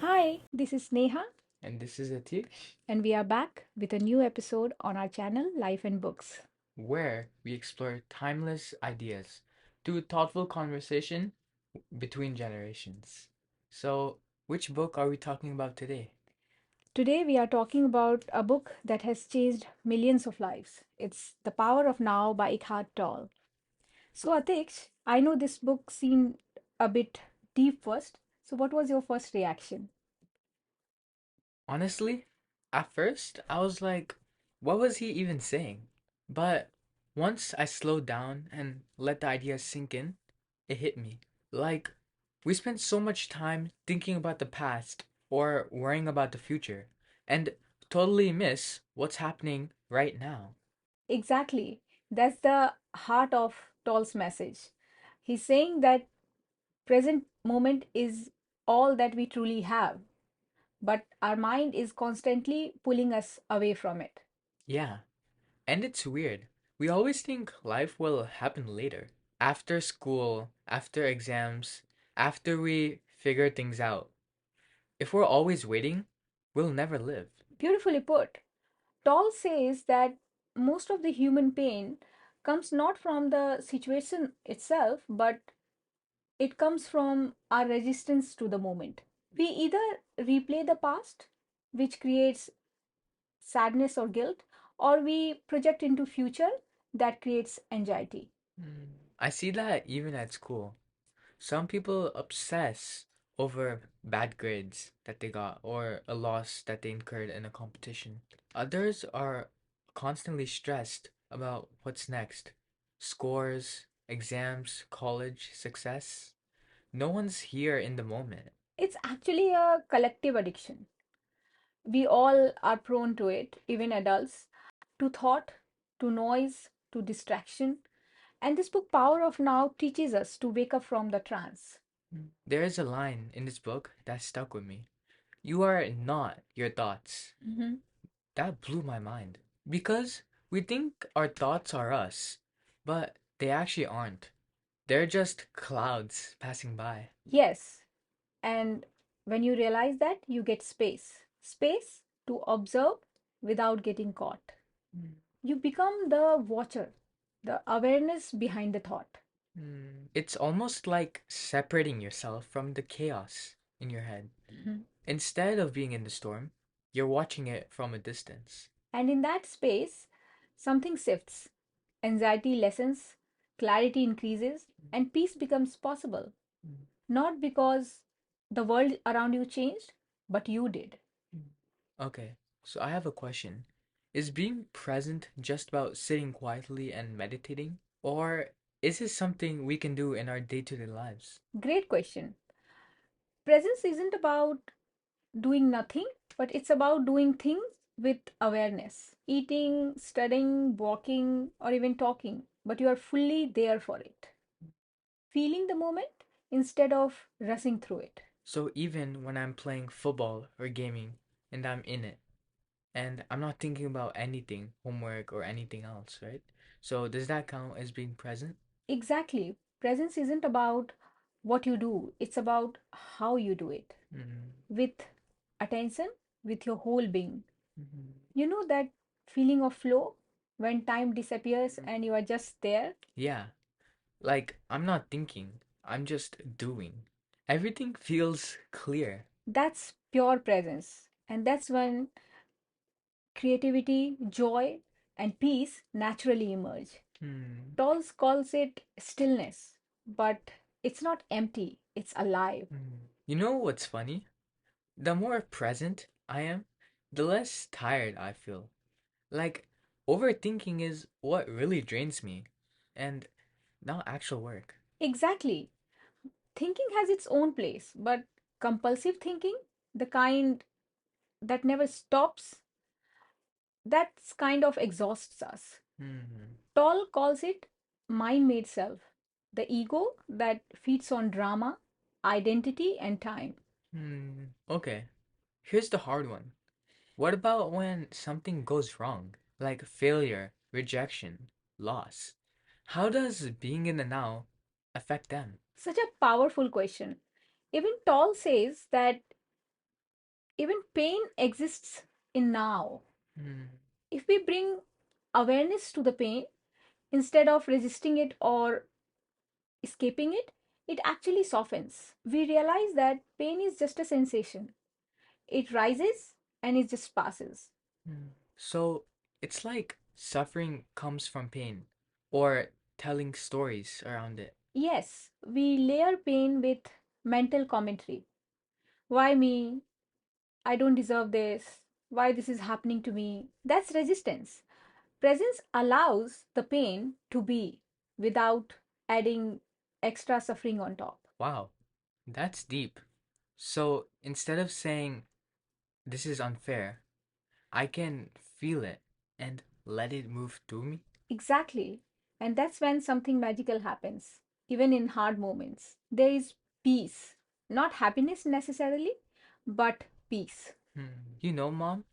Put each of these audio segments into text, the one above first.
Hi, this is Neha, And this is Atish, and we are back with a new episode on our channel Life and Books. where we explore timeless ideas through thoughtful conversation between generations. So, which book are we talking about today? Today, we are talking about a book that has changed millions of lives. It's The Power of Now by Eckhart Tolle. So, Atish, I know this book seemed a bit deep first. So, what was your first reaction? Honestly, at first, I was like, what was he even saying? But once I slowed down and let the idea sink in, it hit me. Like, we spend so much time thinking about the past or worrying about the future and totally miss what's happening right now. Exactly. That's the heart of Tolle's message. He's saying that present moment is all that we truly have, but our mind is constantly pulling us away from it. Yeah, and it's weird. We always think life will happen later. After school, after exams, after we figure things out. If we're always waiting, we'll never live. Beautifully put. Toll says that most of the human pain comes not from the situation itself, but it comes from our resistance to the moment. We either replay the past, which creates sadness or guilt, or we project into future that creates anxiety. I see that even at school. Some people obsess over bad grades that they got or a loss that they incurred in a competition. Others are constantly stressed about what's next. Scores, exams, college, success. No one's here in the moment. It's actually a collective addiction. We all are prone to it, even adults, to thought, to noise, to distraction. And this book, Power of Now, teaches us to wake up from the trance. There is a line in this book that stuck with me. You are not your thoughts. Mhm. That blew my mind. Because we think our thoughts are us, but they actually aren't. They're just clouds passing by. Yes, and when you realize that, you get space to observe without getting caught. You become the watcher, the awareness behind the thought. It's almost like separating yourself from the chaos in your head. Mhm. Instead of being in the storm, you're watching it from a distance. And in that space, something shifts. Anxiety lessens, clarity increases, and peace becomes possible. Not because the world around you changed, but you did. Okay, so I have a question. Is being present just about sitting quietly and meditating? Or is it something we can do in our day-to-day lives? Great question. Presence isn't about doing nothing, but it's about doing things with awareness. Eating, studying, walking, or even talking, but you are fully there for it. Feeling the moment instead of rushing through it. So even when I'm playing football or gaming and I'm in it and I'm not thinking about anything, homework or anything else, right? So does that count as being present? Exactly. Presence isn't about what you do, it's about how you do it. Mm-hmm. With attention, with your whole being. Mm-hmm. You know that feeling of flow when time disappears and you are just there? Yeah, like I'm not thinking, I'm just doing. Everything feels clear. That's pure presence. And that's when creativity, joy, and peace naturally emerge. Hmm. Tolls calls it stillness, but it's not empty, it's alive. You know what's funny? The more present I am, the less tired I feel. Like, overthinking is what really drains me, and not actual work. Exactly. Thinking has its own place, but compulsive thinking, the kind that never stops, that's kind of exhausts us. Hmm. Toll calls it mind made self, the ego that feeds on drama, identity, and time. Okay, here's the hard one. What about when something goes wrong? Like failure, rejection, loss. How does being in the now affect them? Such a powerful question. Even Toll says that Even pain exists in now. Hmm. If we bring awareness to the pain instead of resisting it or escaping it, it actually softens. We realize that pain is just a sensation. It rises and it just passes. Hmm. So it's like suffering comes from pain or telling stories around it. Yes, we layer pain with mental commentary. Why me? I don't deserve this. Why this is happening to me? That's resistance. Presence allows the pain to be without adding extra suffering on top. Wow, that's deep. So instead of saying this is unfair, I can feel it and let it move through me. Exactly. And that's when something magical happens, even in hard moments. There is peace, not happiness necessarily, but peace. You know, Mom,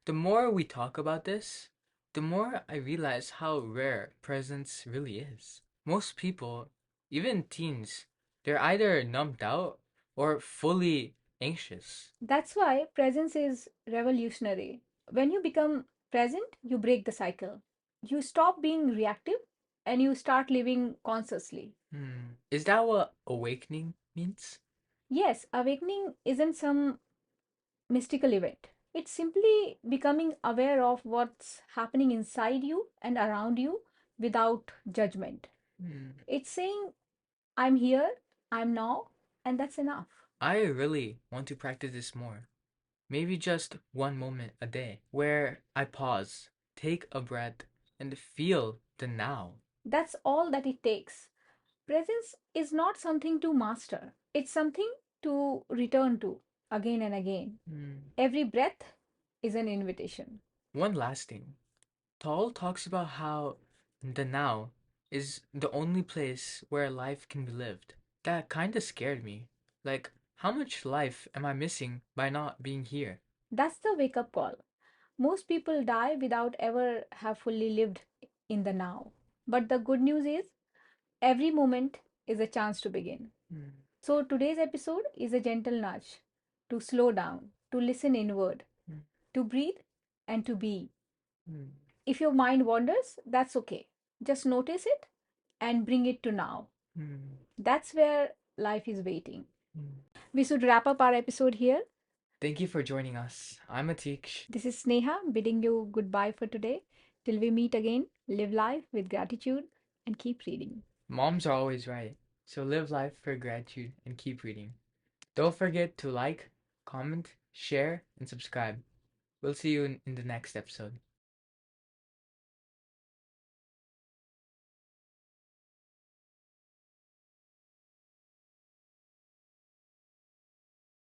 the more we talk about this, the more I realize how rare presence really is. Most people, even teens, they're either numbed out or fully anxious. That's why presence is revolutionary. When you become present, you break the cycle. You stop being reactive and you start living consciously. Is that what awakening means? Yes, awakening isn't some mystical event. It's simply becoming aware of what's happening inside you and around you without judgment. Hmm. It's saying, I'm here, I'm now, and that's enough. I really want to practice this more. Maybe just one moment a day where I pause, take a breath, and feel the now. That's all that it takes. Presence is not something to master, it's something to return to again and again. Hmm. Every breath is an invitation. One last thing. Toll talks about how the now is the only place where life can be lived. That kind of scared me. Like, how much life am I missing by not being here? That's the wake up call. Most people die without ever have fully lived in the now. But the good news is every moment is a chance to begin. Hmm. So today's episode is a gentle nudge to slow down, to listen inward, Hmm. to breathe and to be. Hmm. If your mind wanders, that's okay. Just notice it and bring it to now. Hmm. That's where life is waiting. Hmm. We should wrap up our episode here. Thank you for joining us. I'm Atiksh. This is Sneha bidding you goodbye for today. Till we meet again, live life with gratitude and keep reading. Moms are always right. So live life for gratitude and keep reading. Don't forget to like, comment, share, and subscribe. We'll see you in the next episode.